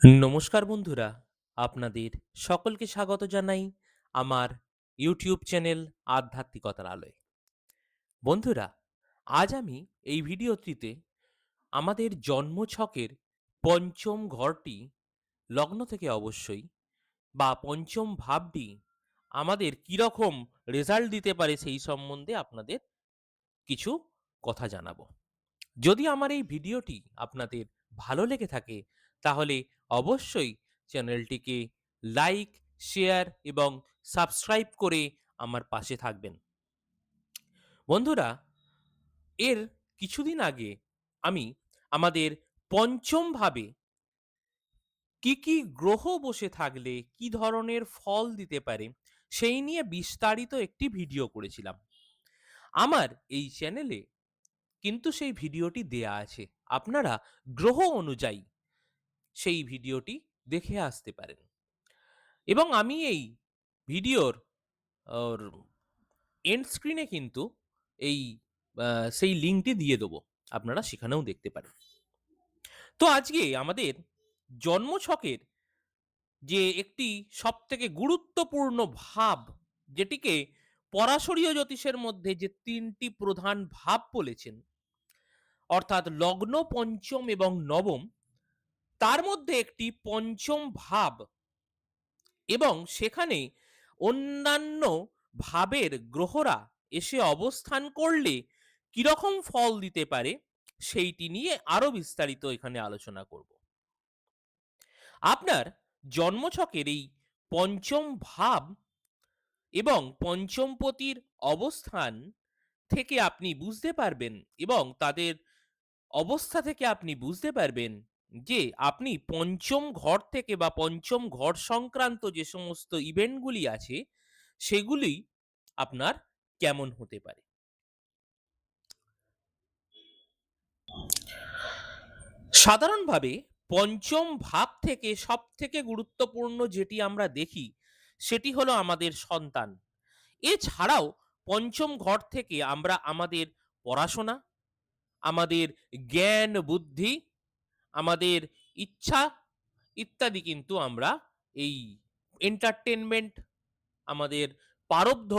নমস্কার বন্ধুরা, আপনাদের সকলকে স্বাগত জানাই আমার ইউটিউব চ্যানেল আধ্যাত্মিকতার আলোয়। বন্ধুরা, আজ আমি এই ভিডিওটিতে আমাদের জন্মছকের পঞ্চম ঘরটি লগ্ন থেকে অবশ্যই বা পঞ্চম ভাবটি আমাদের কিরকম রেজাল্ট দিতে পারে সেই সম্বন্ধে আপনাদের কিছু কথা জানাবো। যদি আমার এই ভিডিওটি আপনাদের ভালো লেগে থাকে তাহলে অবশ্যই চ্যানেলটিকে লাইক, শেয়ার এবং সাবস্ক্রাইব করে আমার পাশে থাকবেন। বন্ধুরা, এর কিছুদিন আগে আমি আমাদের পঞ্চম ভাবে কি কি গ্রহ বসে থাকলে কি ধরনের ফল দিতে পারে সেই নিয়ে বিস্তারিত একটি ভিডিও করেছিলাম। আমার এই চ্যানেলে কিন্তু সেই ভিডিওটি দেয়া আছে। আপনারা গ্রহ অনুযায়ী সেই ভিডিওটি দেখে আসতে পারেন এবং আমি এই ভিডিওর ওর এন্ড স্ক্রিনে কিন্তু এই সেই লিঙ্কটি দিয়ে দেবো, আপনারা সেখানেও দেখতে পারেন। তো আজকে আমাদের জন্মছকের যে একটি সব থেকে গুরুত্বপূর্ণ ভাব, যেটিকে পরাশরীয় জ্যোতিষের মধ্যে যে তিনটি প্রধান ভাব বলেছেন, অর্থাৎ লগ্ন, পঞ্চম এবং নবম, তার মধ্যে একটি পঞ্চম ভাব এবং সেখানে অন্যান্য ভাবের গ্রহরা এসে অবস্থান করলে কিরকম ফল দিতে পারে সেইটি নিয়ে আরো বিস্তারিত এখানে আলোচনা করব। আপনার জন্মছকের এই পঞ্চম ভাব এবং পঞ্চমপতির অবস্থান থেকে আপনি বুঝতে পারবেন এবং তাদের অবস্থা থেকে আপনি বুঝতে পারবেন যে আপনি পঞ্চম ঘর থেকে বা পঞ্চম ঘর সংক্রান্ত যে সমস্ত ইভেন্টগুলি আছে সেগুলি আপনার কেমন হতে পারে। সাধারণভাবে পঞ্চম ভাব থেকে সব থেকে গুরুত্বপূর্ণ যেটি আমরা দেখি সেটি হলো আমাদের সন্তান। এছাড়াও পঞ্চম ঘর থেকে আমরা আমাদের পড়াশোনা, আমাদের জ্ঞান বুদ্ধি, আমাদের ইচ্ছা ইত্যাদি কিন্তু আমরা এই এন্টারটেনমেন্ট, আমাদের প্রারব্ধ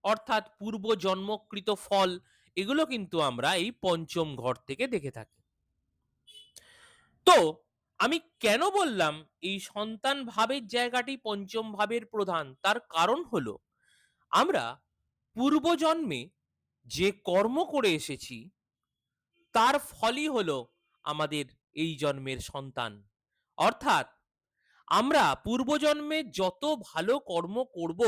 অর্থাৎ পূর্বজন্মকৃত ফল, এগুলো কিন্তু আমরা এই পঞ্চম ঘর থেকে দেখে থাকি। তো আমি কেন বললাম এই সন্তান ভাবের জায়গাটি পঞ্চম ভাবের প্রধান, তার কারণ হলো আমরা পূর্বজন্মে যে কর্ম করে এসেছি তার ফলই হলো আমাদের এই জন্মের সন্তান। অর্থাৎ আমরা পূর্বজন্মে যত ভালো কর্ম করব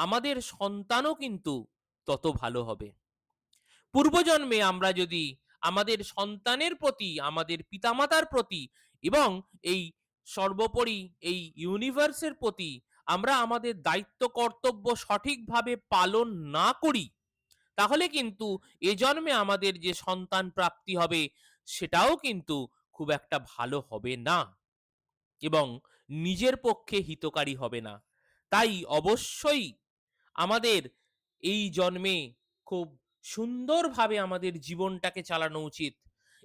আমাদের সন্তানও কিন্তু তত ভালো হবে। পূর্বজন্মে আমরা যদি আমাদের সন্তানের প্রতি, আমাদের পিতামাতার প্রতি এবং এই সর্বোপরি এই ইউনিভার্সের প্রতি আমরা আমাদের দায়িত্ব কর্তব্য সঠিকভাবে পালন না করি, তাহলে কিন্তু এ জন্মে আমাদের যে সন্তান প্রাপ্তি হবে সেটাও কিন্তু খুব একটা ভালো হবে না এবং নিজের পক্ষে হিতকারী হবে না। তাই অবশ্যই আমাদের এই জন্মে খুব সুন্দরভাবে আমাদের জীবনটাকে চালানো উচিত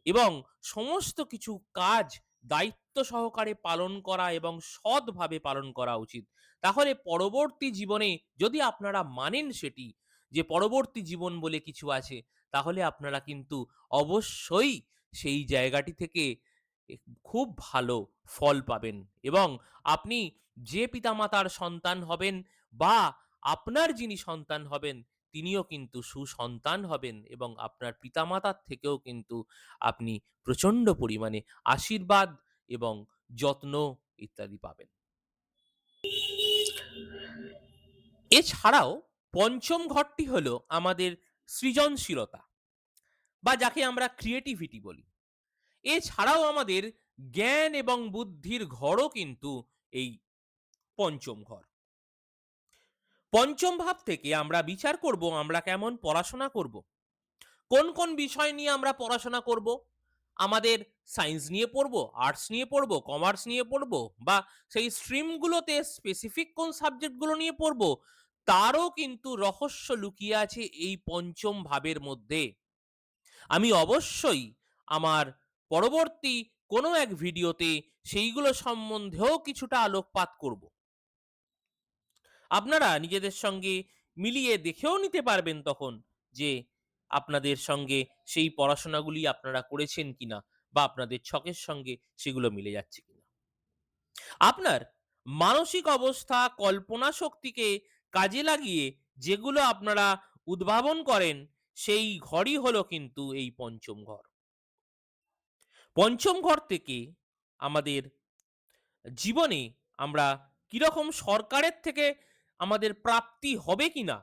এবং সমস্ত কিছু কাজ দায়িত্ব সহকারে পালন করা এবং সৎভাবে পালন করা উচিত। তাহলে পরবর্তী জীবনে যদি আপনারা মানেন সেটি, যে পরবর্তী জীবন বলে কিছু আছে, তাহলে আপনারা কিন্তু অবশ্যই সেই জায়গাটি থেকে খুব ভালো ফল পাবেন এবং আপনি যে পিতামাতার সন্তান হবেন বা আপনার যিনি সন্তান হবেন তিনিও কিন্তু সুসন্তান হবেন এবং আপনার পিতামাতার থেকেও কিন্তু আপনি প্রচন্ড পরিমাণে আশীর্বাদ এবং যত্ন ইত্যাদি পাবেন। এছাড়াও পঞ্চম ঘরটি হলো আমাদের সৃজনশীলতা বা যাকে আমরা ক্রিয়েটিভিটি বলি। এছাড়াও আমাদের জ্ঞান এবং বুদ্ধির ঘরও কিন্তু এই পঞ্চম ঘর। পঞ্চম ভাব থেকে আমরা বিচার করব আমরা কেমন পড়াশোনা করব, কোন কোন বিষয় নিয়ে আমরা পড়াশোনা করব। আমাদের সায়েন্স নিয়ে পড়বো, আর্টস নিয়ে পড়বো, কমার্স নিয়ে পড়বো বা সেই স্ট্রিমগুলোতে স্পেসিফিক কোন সাবজেক্টগুলো নিয়ে পড়বো, তারও কিন্তু রহস্য লুকিয়ে আছে এই পঞ্চম ভাবের মধ্যে। আমি অবশ্যই আমার পরবর্তী কোনো এক ভিডিওতে সেইগুলো সম্বন্ধেও কিছুটা আলোকপাত করব। আপনারা নিজেদের সঙ্গে মিলিয়ে দেখেও নিতে পারবেন তখন যে আপনাদের সঙ্গে সেই পড়াশোনাগুলি আপনারা করেছেন কিনা বা আপনাদের ছকের সঙ্গে সেগুলো মিলে যাচ্ছে কিনা। আপনার মানসিক অবস্থা, কল্পনা শক্তিকে কাজে লাগিয়ে যেগুলো আপনারা উদ্ভাবন করেন, সেই ঘরই হলো কিন্তু এই পঞ্চম ঘর। পঞ্চম ঘর থেকে আমাদের জীবনে আমরা কিরকম সরকারের থেকে আমাদের প্রাপ্তি হবে কিনা,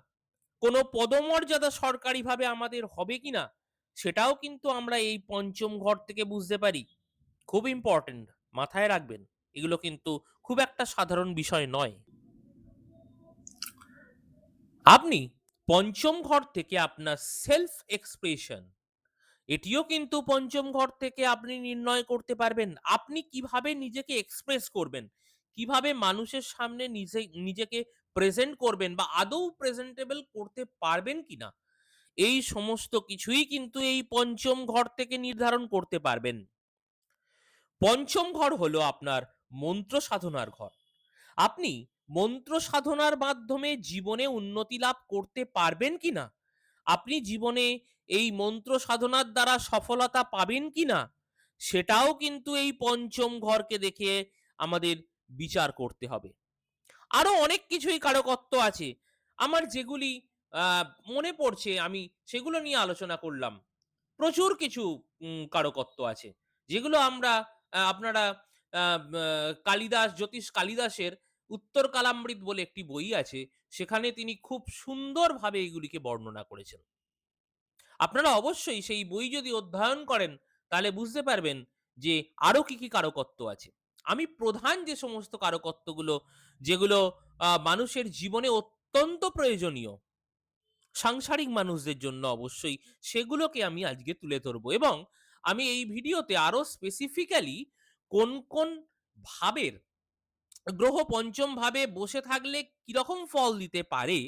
কোনো পদমর্যাদা সরকারিভাবে আমাদের হবে কিনা, সেটাও কিন্তু আমরা এই পঞ্চম ঘর থেকে বুঝতে পারি। খুব ইম্পর্টেন্ট, মাথায় রাখবেন। এগুলো কিন্তু খুব একটা সাধারণ বিষয় নয়। আপনি পঞ্চম ঘর থেকে আপনার সেলফ এক্সপ্রেশন, এটিও কিন্তু পঞ্চম ঘর থেকে আপনি নির্ণয় করতে পারবেন। আপনি কিভাবে নিজেকে এক্সপ্রেস করবেন, কিভাবে মানুষের সামনে নিজেকে প্রেজেন্ট করবেন বা আদৌ প্রেজেন্টেবল করতে পারবেন কিনা, এই সমস্ত কিছুই কিন্তু এই পঞ্চম ঘর থেকে নির্ধারণ করতে পারবেন। পঞ্চম ঘর হলো আপনার মন্ত্র সাধনার ঘর। আপনি মন্ত্র সাধনার মাধ্যমে জীবনে উন্নতি লাভ করতে পারবেন কিনা, আপনি জীবনে এই মন্ত্র সাধনার দ্বারা সফলতা পাবেন কিনা, সেটাও কিন্তু এই পঞ্চম ঘরকে দেখে আমাদের বিচার করতে হবে। আরো অনেক কিছুই কারকত্ব আছে। আমার যেগুলি মনে পড়ছে আমি সেগুলো নিয়ে আলোচনা করলাম। প্রচুর কিছু কারকত্ব আছে। যেগুলো আমরা আপনারা আ ব্যা কালিদাস, জ্যোতিষ কালিদাসের 'উত্তর কালামৃত' বলে একটি বই আছে। সেখানে তিনি খুব সুন্দরভাবে এগুলিকে বর্ণনা করেছেন। আপনারা অবশ্যই সেই বই যদি অধ্যয়ন করেন, তাহলে বুঝতে পারবেন যে আরো কি কারকত্ব আছে। আমি প্রধান যে সমস্ত কারকত্বগুলো, যেগুলো মানুষের জীবনে অত্যন্ত প্রয়োজনীয়, সাংসারিক মানুষদের জন্য অবশ্যই, সেগুলোকে আমি আজকে তুলে ধরবো এবং আমি এই ভিডিওতে আরো স্পেসিফিক্যালি কোন ভাবের গ্রহ পঞ্চম ভাবে বসে থাকলে কিরকম ফল দিতে পারে,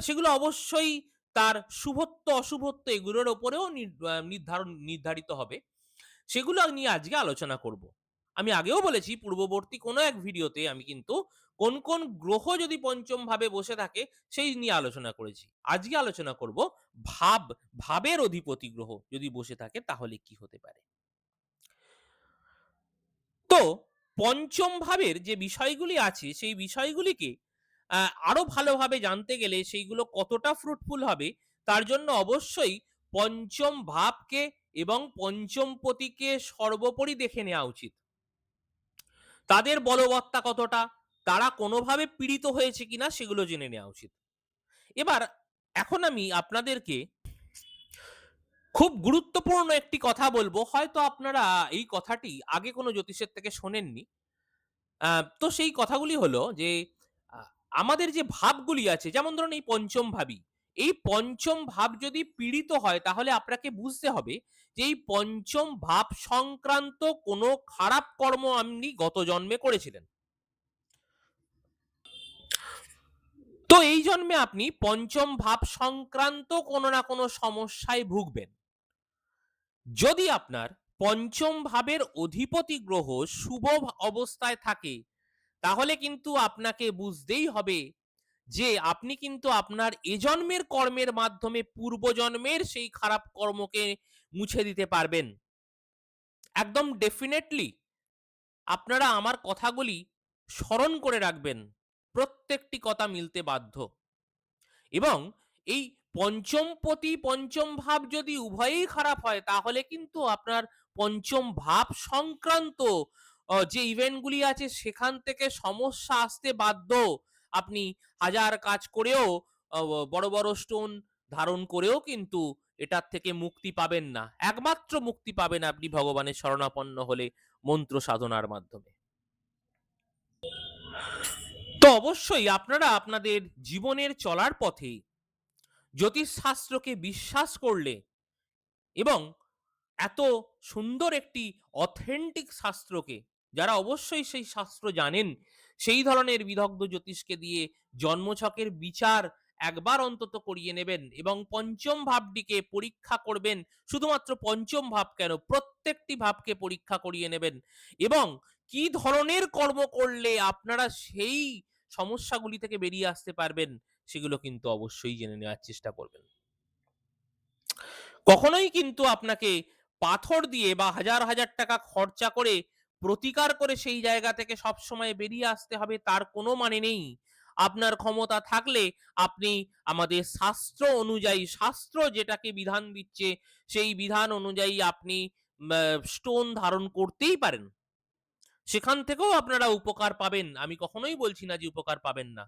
সেগুলো অবশ্যই তার শুভত্ব অশুভত্ব এগুলোর ওপরেও নির্ধারিত হবে। সেগুলো নিয়ে আজকে আলোচনা করব। আমি আগেও বলেছি পূর্ববর্তী কোনো এক ভিডিওতে আমি কিন্তু কোন গ্রহ যদি পঞ্চম ভাবে বসে থাকে সেই নিয়ে আলোচনা করেছি। আজকে আলোচনা করব ভাবের অধিপতি গ্রহ যদি বসে থাকে তাহলে কি হতে পারে। তো পঞ্চম ভাবের যে বিষয়গুলি আছে সেই বিষয়গুলিকে আরো ভালোভাবে জানতে গেলে সেইগুলো কতটা ফ্রুটফুল হবে, তার জন্য অবশ্যই পঞ্চম ভাবকে এবং পঞ্চমপতিকে সর্বোপরি দেখে নেওয়া উচিত। তাদের বলবত্তা কতটা, তারা কোনোভাবে পীড়িত হয়েছে কিনা সেগুলো জেনে নেওয়া উচিত। এবার এখন আমি আপনাদেরকে খুব গুরুত্বপূর্ণ একটি কথা বলবো, হয়তো আপনারা এই কথাটি আগে কোনো জ্যোতিষের থেকে শোনেননি। তো সেই কথাগুলি হলো যে আ আমাদের যে ভাবগুলি আছে, যেমন ধরুন এই পঞ্চম ভাবই। এই পঞ্চম ভাব যদি পীড়িত হয় তাহলে আপনাকে বুঝতে হবে যে এই পঞ্চম ভাব সংক্রান্ত কোনো খারাপ কর্ম আপনি গত জন্মে করেছিলেন। তো এই জন্মে আপনি পঞ্চম ভাব সংক্রান্ত কোনো না কোনো সমস্যায় ভুগবেন। যদি আপনার পঞ্চম ভাবের অধিপতি গ্রহ শুভ অবস্থায় থাকে, তাহলে কিন্তু আপনাকে বুঝতেই হবে যে আপনি কিন্তু আপনার এ জন্মের কর্মের মাধ্যমে পূর্বজন্মের সেই খারাপ কর্মকে মুছে দিতে পারবেন। একদম ডেফিনেটলি আপনারা আমার কথাগুলি স্মরণ করে রাখবেন। প্রত্যেকটি কথা মিলতে বাধ্য। এবং এই পঞ্চমপতি, পঞ্চম ভাব যদি উভয়ই খারাপ হয় তাহলে কিন্তু আপনার পঞ্চম ভাব সংক্রান্ত যে ইভেন্টগুলি আছে সেখান থেকে সমস্যা আসতে বাধ্য। আপনি হাজার কাজ করেও অ বড় স্টোন ধারণ করেও কিন্তু এটার থেকে মুক্তি পাবেন না। একমাত্র মুক্তি পাবেন আপনি ভগবানের শরণাপন্ন হলে মন্ত্র সাধনার মাধ্যমে। তো অবশ্যই আপনারা আপনাদের জীবনের চলার পথে জ্যোতিষশাস্ত্রকে বিশ্বাস করলে এবং এত সুন্দর একটি অথেন্টিক শাস্ত্রকে, যারা অবশ্যই সেই শাস্ত্র জানেন, সেই ধরনের বিদগ্ধ জ্যোতিষকে দিয়ে জন্মছকের বিচার একবার অন্তত করিয়ে নেবেন এবং পঞ্চম ভাবটিকে পরীক্ষা করবেন। শুধুমাত্র পঞ্চম ভাব কেন, প্রত্যেকটি ভাবকে পরীক্ষা করিয়ে নেবেন এবং কি ধরনের কর্ম করলে আপনারা সেই সমস্যাগুলি থেকে বেরিয়ে আসতে পারবেন সেগুলো কিন্তু অবশ্যই জেনে নেওয়ার চেষ্টা করবেন। কখনোই কিন্তু আপনাকে পাথর দিয়ে বা হাজার হাজার টাকা খরচা করে প্রতিকার করে সেই জায়গা থেকে সবসময় বেরিয়ে আসতে হবে তার কোনো মানে নেই। আপনার ক্ষমতা থাকলে আপনি আমাদের শাস্ত্র অনুযায়ী, শাস্ত্র যেটাকে বিধান দিচ্ছে সেই বিধান অনুযায়ী আপনি স্টোন ধারণ করতেই পারেন। সেখান থেকেও আপনারা উপকার পাবেন। আমি কখনোই বলছি না যে উপকার পাবেন না।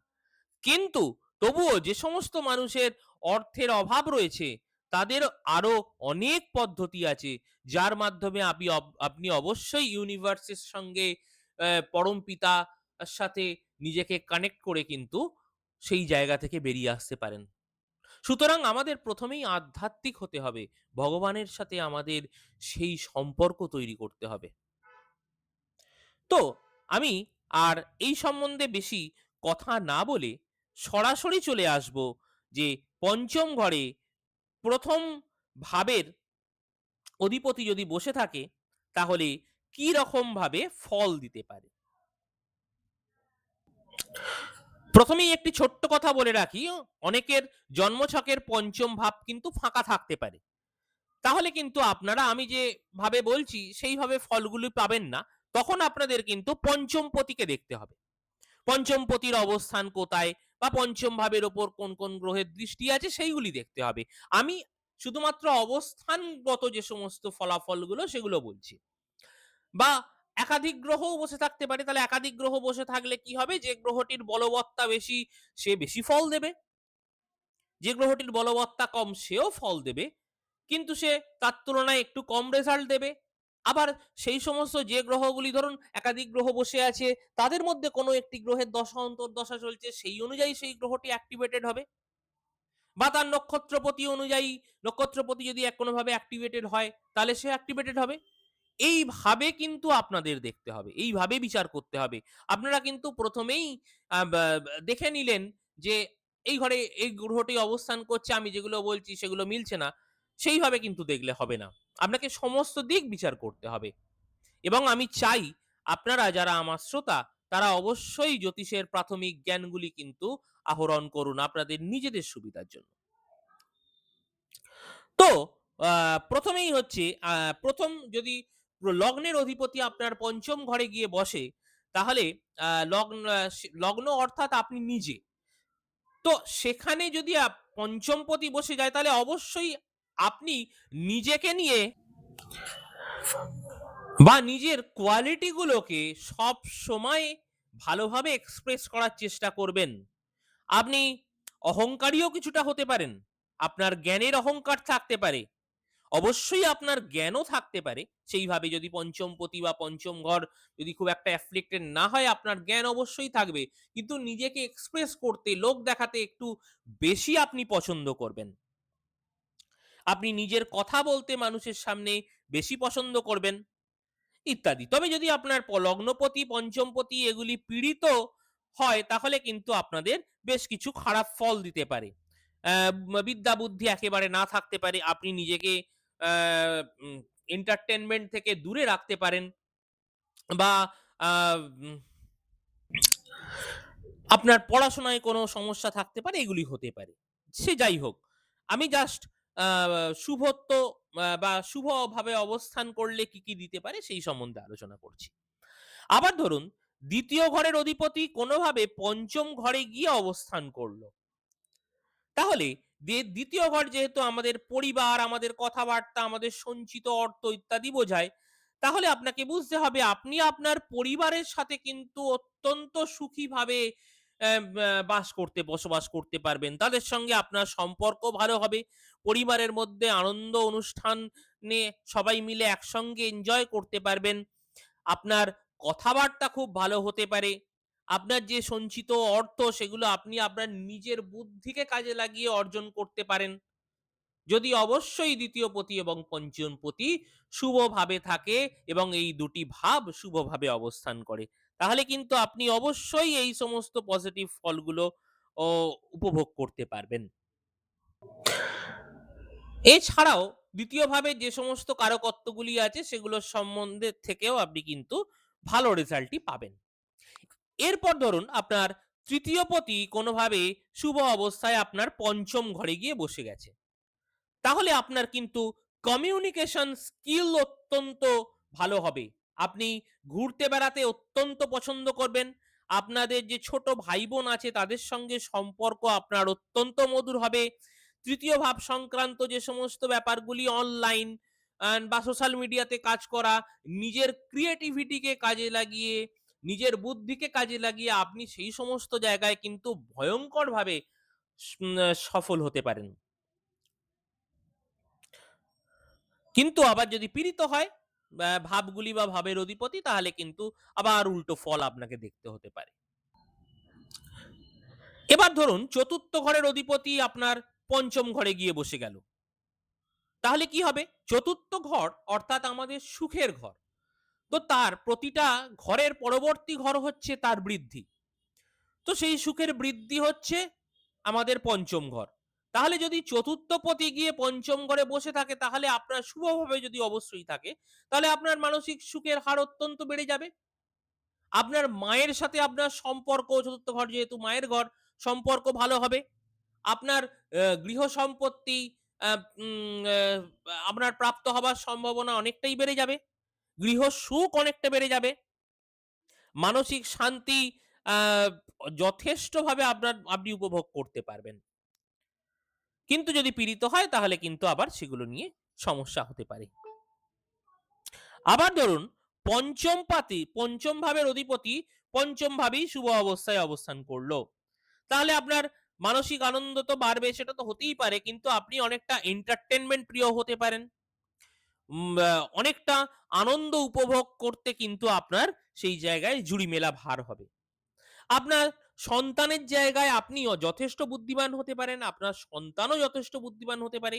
কিন্তু তবুও যে সমস্ত মানুষের অর্থের অভাব রয়েছে তাদের আরো অনেক পদ্ধতি আছে যার মাধ্যমে আপনি অবশ্যই ইউনিভার্সের সঙ্গে পরম পিতার সাথে নিজেকে কানেক্ট করে কিন্তু সেই জায়গা থেকে বেরিয়ে আসতে পারেন। সুতরাং আমাদের প্রথমেই আধ্যাত্মিক হতে হবে। ভগবানের সাথে আমাদের সেই সম্পর্ক তৈরি করতে হবে। তো আমি আর এই সম্বন্ধে বেশি কথা না বলে সরাসরি চলে আসব যে পঞ্চম ঘরে প্রথম ভাবের অধিপতি যদি বসে থাকে তাহলে কি রকম ভাবে ফল দিতে পারে। প্রথমেই একটি ছোট্ট কথা বলে রাখি, অনেকের জন্মছকের পঞ্চম ভাব কিন্তু ফাঁকা থাকতে পারে। তাহলে কিন্তু আপনারা আমি যে ভাবে বলছি সেইভাবে ফলগুলি পাবেন না। তখন আপনাদের কিন্তু পঞ্চম পতিকে দেখতে হবে। পঞ্চম পতির অবস্থান কোথায় বা পঞ্চম ভাবের ওপর কোন কোন গ্রহের দৃষ্টি আছে সেইগুলি দেখতে হবে। আমি শুধুমাত্র অবস্থানগত যে সমস্ত ফলাফলগুলো সেগুলো বলছি। বা একাধিক গ্রহও বসে থাকতে পারে, তাহলে একাধিক গ্রহ বসে থাকলে কি হবে, যে গ্রহটির বলবত্তা বেশি সে বেশি ফল দেবে, যে গ্রহটির বলবত্তা কম সেও ফল দেবে, কিন্তু সে তার তুলনায় একটু কম রেজাল্ট দেবে। আবার সেই সমস্ত যে গ্রহগুলি ধরুন একাধিক গ্রহ বসে আছে তাদের মধ্যে কোনো একটি গ্রহের দশা অন্তর্দশা চলছে সেই অনুযায়ী সেই গ্রহটি অ্যাক্টিভেটেড হবে, বা তার নক্ষত্রপতি অনুযায়ী নক্ষত্রপতি যদি কোনোভাবে অ্যাক্টিভেটেড হয় তাহলে সে অ্যাক্টিভেটেড হবে। এইভাবে কিন্তু আপনাদের দেখতে হবে, এইভাবে বিচার করতে হবে। আপনারা কিন্তু প্রথমেই দেখে নিলেন যে এই ঘরে এই গ্রহটি অবস্থান করছে, আমি যেগুলো বলছি সেগুলো মিলছে না, সেইভাবে কিন্তু দেখলে হবে না। আপনাকে সমস্ত দিক বিচার করতে হবে এবং আমি চাই আপনারা যারা আমার শ্রোতা তারা অবশ্যই জ্যোতিষের প্রাথমিক জ্ঞানগুলি কিন্তু আহরণ করুন আপনাদের নিজেদের সুবিধার জন্য। তো প্রথমেই হচ্ছে প্রথম যদি লগ্নের অধিপতি আপনার পঞ্চম ঘরে গিয়ে বসে তাহলে লগ্ন অর্থাৎ আপনি নিজে। তো সেখানে যদি পঞ্চমপতি বসে যায় তাহলে অবশ্যই আপনি নিজেকে নিয়ে বা নিজের কোয়ালিটি গুলোকে সব সময় ভালোভাবে এক্সপ্রেস করার চেষ্টা করবেন। আপনি অহংকারীও কিছুটা হতে পারেন, আপনার জ্ঞানের অহংকার থাকতে পারে, অবশ্যই আপনার জ্ঞানও থাকতে পারে। সেইভাবে যদি পঞ্চমপতি বা পঞ্চম ঘর যদি খুব একটা অ্যাফ্লিক্টেড না হয় আপনার জ্ঞান অবশ্যই থাকবে, কিন্তু নিজেকে এক্সপ্রেস করতে লোক দেখাতে একটু বেশি আপনি পছন্দ করবেন। আপনি নিজের কথা বলতে মানুষের সামনে বেশি পছন্দ করবেন ইত্যাদি। তবে যদি আপনার লগ্নপতি পঞ্চমপতি এগুলি পীড়িত হয় তাহলে কিন্তু আপনাদের বেশ কিছু খারাপ ফল দিতে পারে। বিদ্যা বুদ্ধি একেবারে না থাকতে পারে, আপনি নিজেকে এন্টারটেনমেন্ট থেকে দূরে রাখতে পারেন, বা আপনার পড়াশোনায় কোনো সমস্যা থাকতে পারে, এগুলি হতে পারে। সে যাই হোক, আমি জাস্ট শুভত্ব বা শুভভাবে অবস্থান করলে কি কি দিতে পারে সেই সম্বন্ধে আলোচনা করছি। আবার ধরুন দ্বিতীয় ঘরের অধিপতি কোনোভাবে পঞ্চম ঘরে গিয়ে অবস্থান করলো, তাহলে দ্বিতীয় ঘর যেহেতু আমাদের পরিবার, আমাদের কথাবার্তা, আমাদের সঞ্চিত অর্থ ইত্যাদি বোঝায়, তাহলে আপনাকে বুঝতে হবে আপনি আপনার পরিবারের সাথে কিন্তু অত্যন্ত সুখীভাবে বসবাস করতে পারবেন। তাদের সঙ্গে আপনার সম্পর্ক ভালো হবে। পরিবারের মধ্যে আনন্দ অনুষ্ঠানে সবাই মিলে একসঙ্গে এনজয় করতে পারবেন। আপনার কথাবার্তা খুব ভালো হতে পারে। আপনার যে সঞ্চিত অর্থ সেগুলো আপনি আপনার নিজের বুদ্ধিকে কাজে লাগিয়ে অর্জন করতে পারেন। যদি অবশ্যই দ্বিতীয় পতি এবং পঞ্চম পতি শুভভাবে থাকে এবং এই দুটি ভাব শুভভাবে অবস্থান করে। তাহলে কিন্তু আপনি অবশ্যই এই সমস্ত পজিটিভ ফলগুলো ও উপভোগ করতে পারবেন। এছাড়াও দ্বিতীয়ভাবে যে সমস্ত কারকত্বগুলি আছে সেগুলোর সম্বন্ধে থেকেও আপনি কিন্তু ভালো রেজাল্টই পাবেন। এরপর ধরুন আপনার তৃতীয় পতি কোনোভাবে শুভ অবস্থায় আপনার পঞ্চম ঘরে গিয়ে বসে গেছে। তাহলে আপনার কিন্তু কমিউনিকেশন স্কিল অত্যন্ত ভালো হবে। আপনি ঘুরতে বেড়াতে অত্যন্ত পছন্দ করবেন। আপনাদের যে ছোট ভাই-বোন আছে তাদের সঙ্গে সম্পর্ক আপনার অত্যন্ত মধুর হবে। তৃতীয় ভাব সংক্রান্ত যে সমস্ত ব্যাপারগুলি অনলাইন বা সোশ্যাল মিডিয়াতে কাজ করা, নিজের ক্রিয়েটিভিটিকে কাজে লাগিয়ে, নিজের বুদ্ধিকে কাজে লাগিয়ে আপনি সেই সমস্ত জায়গায় কিন্তু ভয়ঙ্করভাবে সফল হতে পারেন। কিন্তু আবার যদি পীড়িত হয় ভাবগুলি বা ভাবের অধিপতি, তাহলে কিন্তু আবার উল্টো ফল আপনাকে দেখতে হতে পারে। এবার ধরুন চতুর্থ ঘরের অধিপতি আপনার পঞ্চম ঘরে গিয়ে বসে গেল। তাহলে কি হবে? চতুর্থ ঘর অর্থাৎ আমাদের সুখের ঘর। তো তার প্রতিটা ঘরের পরবর্তী ঘর হচ্ছে তার বৃদ্ধি। তো সেই সুখের বৃদ্ধি হচ্ছে আমাদের পঞ্চম ঘর। তাহলে যদি চতুর্থ পতি গিয়ে পঞ্চম ঘরে বসে থাকে, তাহলে আপনার শুভভাবে যদি অবশ্যই থাকে, তাহলে আপনার মানসিক সুখের হার অত্যন্ত বেড়ে যাবে। আপনার মায়ের সাথে আপনার সম্পর্ক, চতুর্থ ঘর যেহেতু মায়ের ঘর, সম্পর্ক ভালো হবে। আপনার গৃহ সম্পত্তি আ উম আ আপনার প্রাপ্ত হবার সম্ভাবনা অনেকটাই বেড়ে যাবে। গৃহ সুখ অনেকটা বেড়ে যাবে। মানসিক শান্তি আ যথেষ্টভাবে আপনি উপভোগ করতে পারবেন। কিন্তু যদি পীড়িত হয় তাহলে কিন্তু আবার সেগুলো নিয়ে সমস্যা হতে পারে। আবার ধরুন পঞ্চম ভাবের অধিপতি পঞ্চম ভাবেই শুভ অবস্থায় অবস্থান করলো। তাহলে আপনার মানসিক আনন্দ তো বাড়বে, সেটা তো হতেই পারে, কিন্তু আপনি অনেকটা এন্টারটেনমেন্ট প্রিয় হতে পারেন। অনেকটা আনন্দ উপভোগ করতে কিন্তু আপনার সেই জায়গায় জুড়ি মেলা ভার হবে। আপনার সন্তানের জায়গায় আপনিও যথেষ্ট বুদ্ধিমান হতে পারেন, আপনার সন্তানও যথেষ্ট বুদ্ধিমান হতে পারে।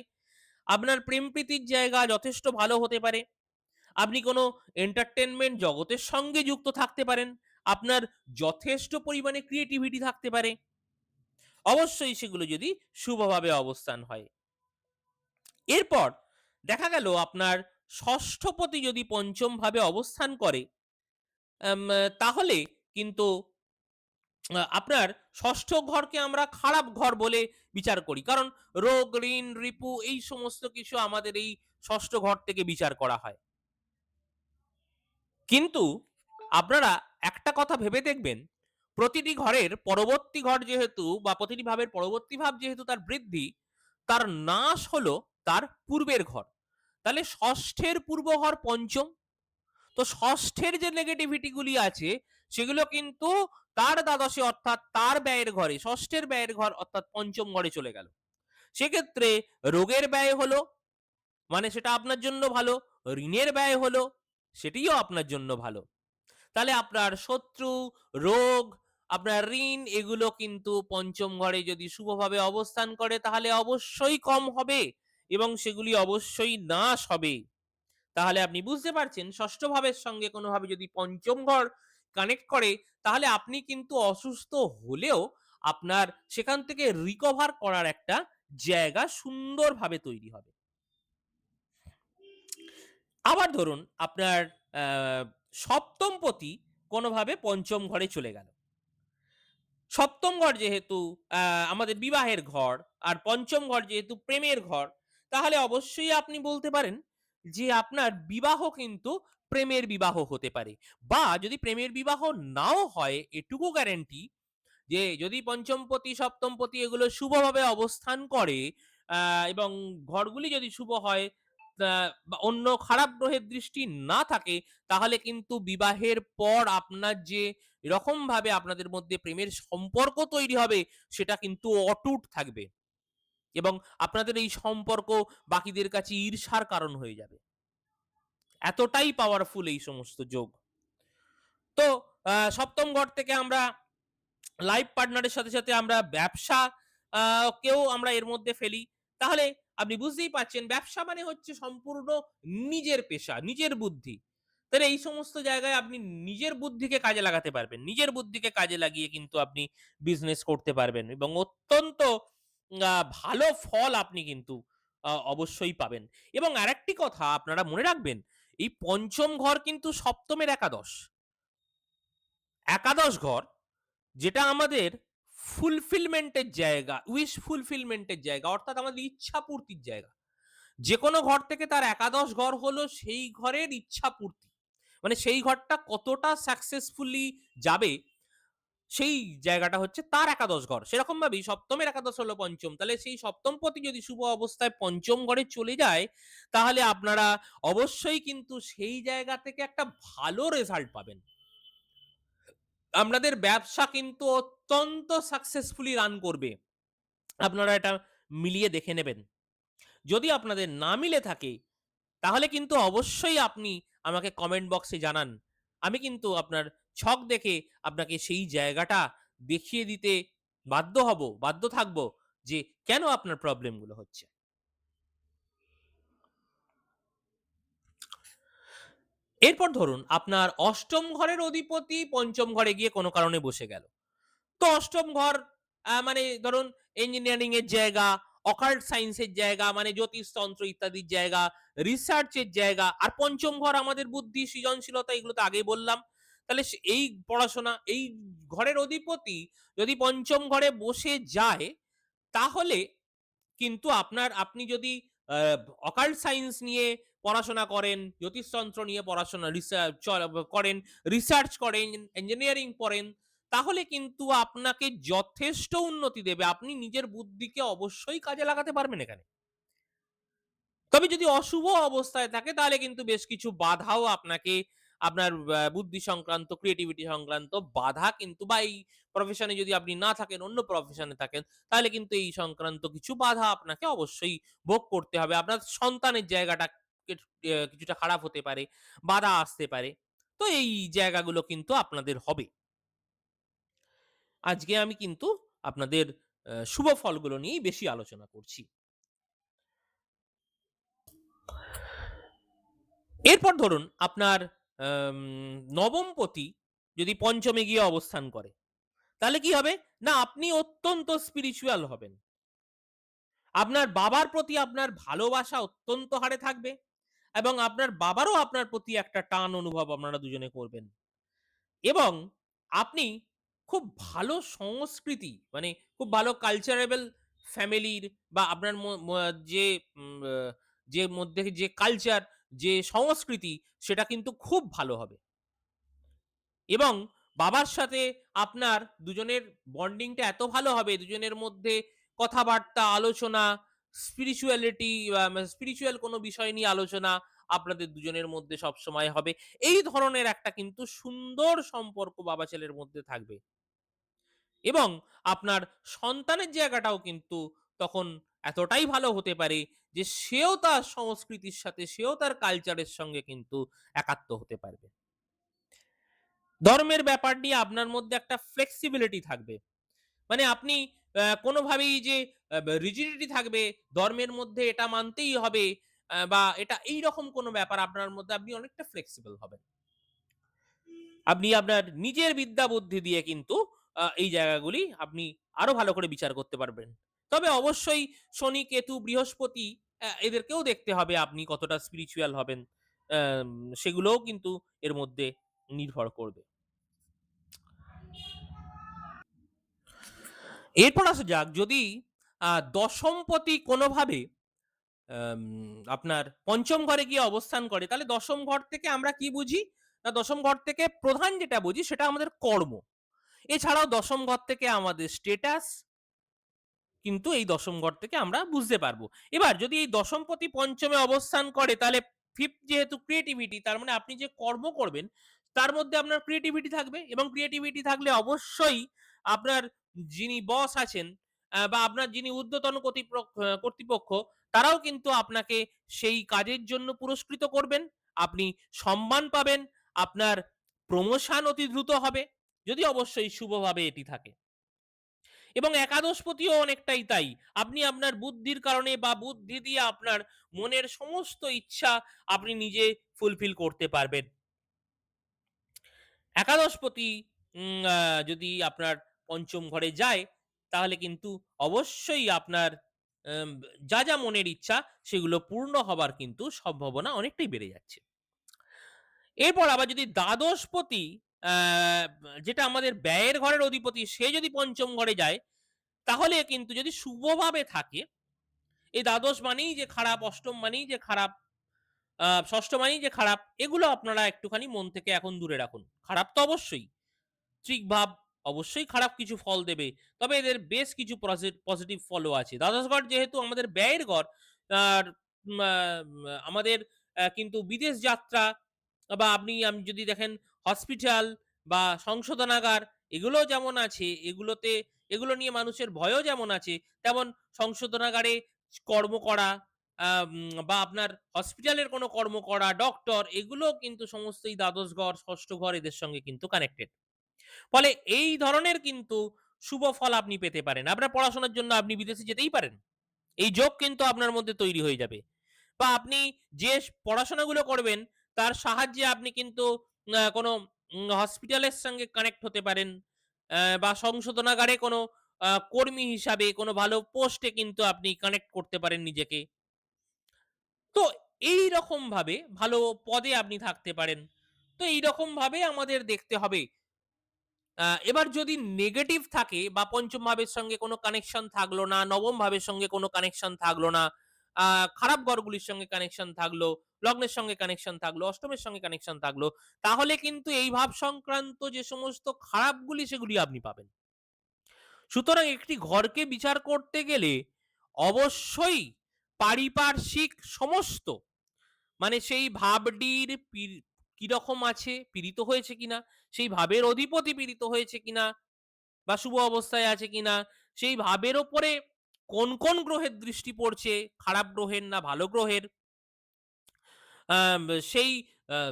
আপনার প্রেম প্রীতির জায়গা যথেষ্ট ভালো হতে পারে। আপনি কোনো এন্টারটেনমেন্ট জগতের সঙ্গে যুক্ত থাকতে পারেন। আপনার যথেষ্ট পরিমাণে ক্রিয়েটিভিটি থাকতে পারে। অবশ্যই সেগুলো যদি শুভভাবে অবস্থান হয়। এরপর দেখা গেল আপনার ষষ্ঠপতি যদি পঞ্চম ভাবে অবস্থান করে, তাহলে কিন্তু আপনার ষষ্ঠ ঘরকে আমরা খারাপ ঘর বলে বিচার করি। কারণ রোগ, ঋণ, রিপু এই সমস্ত কিছু আমাদের এই ষষ্ঠ ঘর থেকে বিচার করা হয়। কিন্তু আপনারা একটা কথা ভেবে দেখবেন, প্রতিটি ঘরের পরবর্তী ঘর যেহেতু বা প্রতিটি ভাবের পরবর্তী ভাব যেহেতু তার বৃদ্ধি, তার নাশ হলো তার পূর্বের ঘর। তাহলে ষষ্ঠের পূর্ব ঘর পঞ্চম। তো ষষ্ঠের যে নেগেটিভিটি গুলি আছে সেগুলো কিন্তু তার দ্বাদশে অর্থাৎ তার ব্যয়ের ঘরে, ষষ্ঠের ব্যয়ের ঘর অর্থাৎ পঞ্চম ঘরে চলে গেল। সেক্ষেত্রে রোগের ব্যয় হলো, মানে সেটা আপনার জন্য ভালো। ঋণের ব্যয় হলো, সেটিও আপনার জন্য ভালো। তাহলে আপনার শত্রু, রোগ, আপনার ঋণ এগুলো কিন্তু পঞ্চম ঘরে যদি শুভভাবে অবস্থান করে তাহলে অবশ্যই কম হবে এবং সেগুলি অবশ্যই নাশ হবে। তাহলে আপনি বুঝতে পারছেন ষষ্ঠ ভাবের সঙ্গে কোনোভাবে যদি পঞ্চম ঘর কানেক্ট করে, তাহলে আপনি কিন্তু অসুস্থ হলেও আপনার সেখান থেকে রিকভার করার একটা জায়গা সুন্দরভাবে তৈরি হবে। আবার ধরুন আপনার সপ্তম পতি কোনোভাবে পঞ্চম ঘরে চলে গেল। সপ্তম ঘর যেহেতু আমাদের বিবাহের ঘর, আর পঞ্চম ঘর যেহেতু প্রেমের ঘর, তাহলে অবশ্যই আপনি বলতে পারেন যে আপনার বিবাহ কিন্তু প্রেমের বিবাহ হতে পারে। বা যদি প্রেমের বিবাহ নাও হয়, এটুকু গ্যারান্টি যে যদি পঞ্চমপতি, সপ্তমপতি এগুলো শুভভাবে অবস্থান করে এবং ঘরগুলি যদি শুভ হয়, বা অন্য খারাপ গ্রহের দৃষ্টি না থাকে, তাহলে কিন্তু বিবাহের পর আপনার যে এরকমভাবে আপনাদের মধ্যে প্রেমের সম্পর্ক তৈরি হবে, সেটা কিন্তু অটুট থাকবে এবং আপনাদের এই সম্পর্ক বাকিদের কাছে ঈর্ষার কারণ হয়ে যাবে। এতটাই পাওয়ারফুল এই সমস্ত যোগ। তো সপ্তম ঘর থেকে আমরা লাইফ পার্টনারের সাথে, সাথে আমরা ব্যবসা কেও আমরা এর মধ্যে ফেলি। তাহলে আপনি বুঝতেই পারছেন ব্যবসা মানে হচ্ছে সম্পূর্ণ নিজের পেশা, নিজের বুদ্ধি। তাহলে এই সমস্ত জায়গায় আপনি নিজের বুদ্ধিকে কাজে লাগাতে পারবেন। নিজের বুদ্ধিকে কাজে লাগিয়ে কিন্তু আপনি বিজনেস করতে পারবেন এবং অত্যন্ত ভালো ফল আপনি কিন্তু অবশ্যই পাবেন। এবং আরেকটি কথা আপনারা মনে রাখবেন, এই পঞ্চম ঘর কিন্তু সপ্তমের একাদশ। একাদশ ঘর যেটা আমাদের ফুলফিলমেন্ট এর জায়গা, উইশ ফুলফিলমেন্ট এর জায়গা, অর্থাৎ আমাদের ইচ্ছা পূর্তির জায়গা। যেকোনো ঘর থেকে তার একাদশ ঘর হলো সেই ঘরের ইচ্ছা পূর্তি। মানে সেই ঘরটা কতটা সাকসেসফুলি যাবে, সেই জায়গাটা হচ্ছে তার একাদশ ঘর। সেরকম ভাবেই সপ্তমের একাদশ হলো পঞ্চম। তাহলে সেই সপ্তমপতি যদি শুভ অবস্থায় পঞ্চম ঘরে চলে যায়, তাহলে আপনারা অবশ্যই কিন্তু সেই জায়গা থেকে একটা ভালো রেজাল্ট পাবেন। আপনাদের ব্যবসা কিন্তু অত্যন্ত সাকসেসফুলি রান করবে। আপনারা এটা মিলিয়ে দেখে নেবেন। যদি আপনাদের না মিলে থাকে, তাহলে কিন্তু অবশ্যই আপনি আমাকে কমেন্ট বক্সে জানান। আমি কিন্তু আপনার ছক দেখে আপনাকে সেই জায়গাটা দেখিয়ে দিতে বাধ্য থাকবো যে কেন আপনার প্রবলেমগুলো হচ্ছে। এরপর ধরুন আপনার অষ্টম ঘরের অধিপতি পঞ্চম ঘরে গিয়ে কোনো কারণে বসে গেল। তো অষ্টম ঘর মানে ধরুন ইঞ্জিনিয়ারিং এর জায়গা, অকাল্ট সায়েন্স এর জায়গা, মানে জ্যোতিষতন্ত্র ইত্যাদির জায়গা, রিসার্চের জায়গা। আর পঞ্চম ঘর আমাদের বুদ্ধি, সৃজনশীলতা, এগুলো তো আগেই বললাম। তাহলে এই পড়াশোনা, এই ঘরের অধিপতি যদি পঞ্চম ঘরে বসে যায়, তাহলে কিন্তু আপনি যদি অকাল্ট সায়েন্স নিয়ে পড়াশোনা করেন, জ্যোতিষতন্ত্র নিয়ে পড়াশোনা করেন, রিসার্চ করেন, ইঞ্জিনিয়ারিং পড়েন, তাহলে কিন্তু আপনাকে যথেষ্ট উন্নতি দেবে। আপনি নিজের বুদ্ধিকে অবশ্যই কাজে লাগাতে পারবেন এখানে। তবে যদি অশুভ অবস্থায় থাকে, তাহলে কিন্তু বেশ কিছু বাধাও আপনাকে, আপনার বুদ্ধি সংক্রান্ত, ক্রিয়েটিভিটি সংক্রান্ত বাধা কিন্তু, বা এই প্রফেশনে যদি আপনি না থাকেন, অন্য প্রফেশনে থাকেন, তাহলে কিন্তু এই সংক্রান্ত কিছু বাধা আপনাকে অবশ্যই ভোগ করতে হবে। আপনার সন্তানের জায়গাটা কিছুটা খারাপ হতে পারে, বাধা আসতে পারে। তো এই জায়গাগুলো কিন্তু আপনাদের হবে। আজকে আমি কিন্তু আপনাদের শুভ ফলগুলো নিয়েই বেশি আলোচনা করছি। এরপর ধরুন আপনার আম নবমপতি যদি পঞ্চমে গিয়ে অবস্থান করে, তাহলে কি হবে? না, আপনি অত্যন্ত স্পিরিচুয়াল হবেন। আপনার বাবার প্রতি আপনার ভালোবাসা অত্যন্ত হারে থাকবে এবং আপনার বাবারও আপনার প্রতি একটা টান অনুভব আপনারা দুজনে করবেন। এবং আপনি খুব ভালো সংস্কৃতি, মানে খুব ভালো কালচারেবল ফ্যামিলির, বা আপনার যে যে মধ্যে যে কালচার, যে সংস্কৃতি, সেটা কিন্তু খুব ভালো হবে। এবং বাবার সাথে আপনার দুজনের বন্ডিংটা এত ভালো হবে, দুজনের মধ্যে কথাবার্তা, আলোচনা, স্পিরিচুয়ালিটি, স্পিরিচুয়াল কোনো বিষয় নিয়ে আলোচনা আপনাদের দুজনের মধ্যে সবসময় হবে। এই ধরনের একটা কিন্তু সুন্দর সম্পর্ক বাবা ছেলের মধ্যে থাকবে। এবং আপনার সন্তানের জায়গাটাও কিন্তু তখন এতটাই ভালো হতে পারে যে সেও তার সংস্কৃতির সাথে, সেও তার কালচারের সঙ্গে কিন্তু একাত্ম হতে পারবে। ধর্মের ব্যাপার নিয়ে আপনার মধ্যে একটা ফ্লেক্সিবিলিটি থাকবে। মানে আপনি কোনোভাবেই যে রিজিডিটি থাকবে, ধর্মের মধ্যে এটা মানতেই হবে, বা এটা এইরকম কোনো ব্যাপার আপনার মধ্যে, আপনি অনেকটা ফ্লেক্সিবল হবেন। আপনি আপনার নিজের বিদ্যা বুদ্ধি দিয়ে কিন্তু এই জায়গাগুলি আপনি আরো ভালো করে বিচার করতে পারবেন। তবে অবশ্যই শনি, কেতু, বৃহস্পতি, এদেরকেও দেখতে হবে আপনি কতটা স্পিরিচুয়াল হবেন। আম সেগুলোও কিন্তু এর মধ্যে নির্ভর করবে। এরপর আসা যাক, যদি দশমপতি কোনোভাবে আম আপনার পঞ্চম ঘরে গিয়ে অবস্থান করে, তাহলে দশম ঘর থেকে আমরা কি বুঝি? না, দশম ঘর থেকে প্রধান যেটা বুঝি সেটা আমাদের কর্ম। এছাড়াও দশম ঘর থেকে আমাদের স্ট্যাটাস কিন্তু এই দশম ঘর থেকে আমরা বুঝতে পারবো। এবার যদি এই দশমপতি পঞ্চমে অবস্থান করে, তাহলে ফিফথ যেহেতু ক্রিয়েটিভিটি, তার মানে আপনি যে কর্ম করবেন তার মধ্যে আপনার ক্রিয়েটিভিটি থাকবে, এবং ক্রিয়েটিভিটি থাকলে অবশ্যই আপনার যিনি বস আছেন, বা আপনার যিনি ঊর্ধ্বতন কর্তৃপক্ষ, তারাও কিন্তু আপনাকে সেই কাজের জন্য পুরস্কৃত করবেন। আপনি সম্মান পাবেন, আপনার প্রমোশন অতি দ্রুত হবে, যদি অবশ্যই শুভভাবে এটি থাকে। এবং একাদশপতিও অনেকটাই তাই। আপনি আপনার বুদ্ধির কারণে, বা বুদ্ধি দিয়ে আপনার মনের সমস্ত ইচ্ছা আপনি নিজে ফুলফিল করতে পারবেন। একাদশপতি যদি আপনার পঞ্চম ঘরে যায়, তাহলে কিন্তু অবশ্যই আপনার আম যা মনের ইচ্ছা সেগুলো পূর্ণ হবার কিন্তু সম্ভাবনা অনেকটাই বেড়ে যাচ্ছে। এরপর আবার যদি দ্বাদশপতি আ যেটা আমাদের ব্যয়ের ঘরের অধিপতি, সে যদি পঞ্চম ঘরে যায়, তাহলে কিন্তু যদি শুভভাবে থাকে, এই দ্বাদশ মানেই যে খারাপ, অষ্টম মানেই যে খারাপ, ষষ্ঠ মানেই যে খারাপ, এগুলো আপনারা একটুখানি মন থেকে এখন দূরে রাখুন। খারাপ তো অবশ্যই। ঋত্বিক ভাব অবশ্যই খারাপ কিছু ফল দেবে। তবে এদের বেশ কিছু পজিটিভ ফলও আছে। দ্বাদশ ঘর যেহেতু আমাদের ব্যয়ের ঘর, আর মা আমাদের কিন্তু বিদেশ যাত্রা বা আমি যদি দেখেন হসপিটাল বা সংশোধনাগার, এগুলো যেমন আছে, এগুলো নিয়ে মানুষের ভয়ও যেমন আছে, তেমন সংশোধনাগারে কর্ম করা, বা আপনার হসপিটালের কোনো কর্ম করা, ডক্টর, এগুলোও কিন্তু সমস্তই দ্বাদশ ঘর, ষষ্ঠ ঘর এদের সঙ্গে কিন্তু কানেক্টেড। ফলে এই ধরনের কিন্তু শুভ ফল আপনি পেতে পারেন। আপনার পড়াশোনার জন্য আপনি বিদেশে যেতেই পারেন। এই যোগ কিন্তু আপনার মধ্যে তৈরি হয়ে যাবে। বা আপনি যে পড়াশোনাগুলো করবেন, তার সাহায্যে আপনি কিন্তু কোনো হসপিটালের সঙ্গে কানেক্ট হতে পারেন। বা সংশোধনাগারে কোনো কর্মী হিসাবে কোনো ভালো পোস্টে কিন্তু আপনি কানেক্ট করতে পারেন নিজেকে। তো এইরকমভাবে ভালো পদে আপনি থাকতে পারেন। তো এইরকমভাবে আমাদের দেখতে হবে। এবার যদি নেগেটিভ থাকে বা পঞ্চম ভাবের সঙ্গে কোনো কানেকশন থাকলো না, নবম ভাবের সঙ্গে কোনো কানেকশন থাকলো না, আ খারাপ ঘরগুলির সঙ্গে কানেকশন থাকলো, লগ্নের সঙ্গে কানেকশন থাকলো, অষ্টমের সঙ্গে কানেকশন থাকলো, তাহলে কিন্তু এই ভাব সংক্রান্ত যে সমস্ত খারাপগুলি সেগুলি আপনি পাবেন। সুতরাং একটি ঘরকে বিচার করতে গেলে অবশ্যই পারিপার্শ্বিক সমস্ত, মানে সেই ভাবটির কিরকম আছে, পীড়িত হয়েছে কিনা, সেই ভাবের অধিপতি পীড়িত হয়েছে কিনা বা শুভ অবস্থায় আছে কিনা, সেই ভাবের ওপরে কোন গ্রহের দৃষ্টি পড়ছে, খারাপ গ্রহের না ভালো গ্রহের, আম সেই আ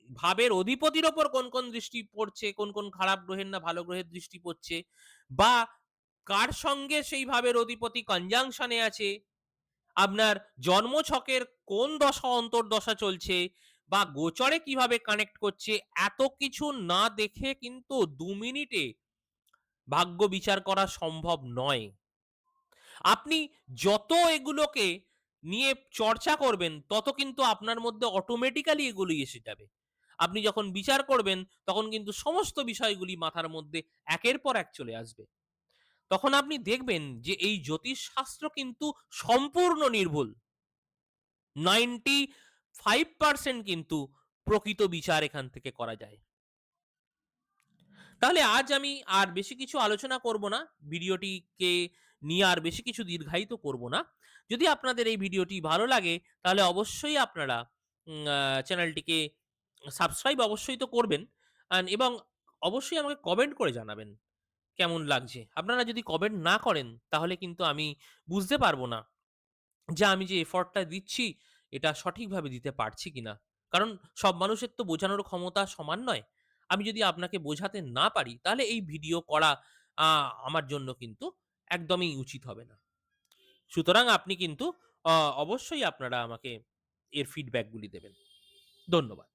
ভাবের অধিপতির ওপর কোন দৃষ্টি পড়ছে, কোন খারাপ গ্রহের না ভালো গ্রহের দৃষ্টি পড়ছে, বা কার সঙ্গে সেই ভাবের অধিপতি কনজাংশন এ আছে, আপনার জন্মছকের কোন দশা অন্তর্দশা চলছে, বা গোচরে কিভাবে কানেক্ট করছে, এত কিছু না দেখে কিন্তু ২ মিনিটে ভাগ্য বিচার করা সম্ভব নয়। আপনি যত এগুলোকে নিয়ে চর্চা করবেন, তত কিন্তু আপনার মধ্যে অটোমেটিক্যালি এগুলি এসে যাবে। আপনি যখন বিচার করবেন, তখন কিন্তু সমস্ত বিষয়গুলি মাথার মধ্যে একের পর এক চলে আসবে। তখন আপনি দেখবেন যে এই জ্যোতিষশাস্ত্র কিন্তু সম্পূর্ণ নির্ভুল। 95% কিন্তু প্রকৃত বিচার এখান থেকে করা যায়। তাহলে আজ আমি আর বেশি কিছু আলোচনা করব না। ভিডিওটিকে নিয়ে আর বেশি কিছু দীর্ঘায়িত করব না। যদি আপনাদের এই ভিডিওটি ভালো লাগে, তাহলে অবশ্যই আপনারা চ্যানেলটিকে সাবস্ক্রাইব অবশ্যই তো করবেন। এবং অবশ্যই আমাকে কমেন্ট করে জানাবেন কেমন লাগছে। আপনারা যদি কমেন্ট না করেন, তাহলে কিন্তু আমি বুঝতে পারব না যে আমি যে এফোর্টটা দিচ্ছি, এটা সঠিকভাবে দিতে পারছি কিনা। কারণ সব মানুষের তো বোঝানোর ক্ষমতা সমান নয়। আমি যদি আপনাকে বোঝাতে না পারি, তাহলে এই ভিডিও করা আ আমার জন্য কিন্তু একদমই উচিত হবে না। সুতরাং আপনি কিন্তু অ অবশ্যই আপনারা আমাকে এর ফিডব্যাক গুলি দেবেন। ধন্যবাদ।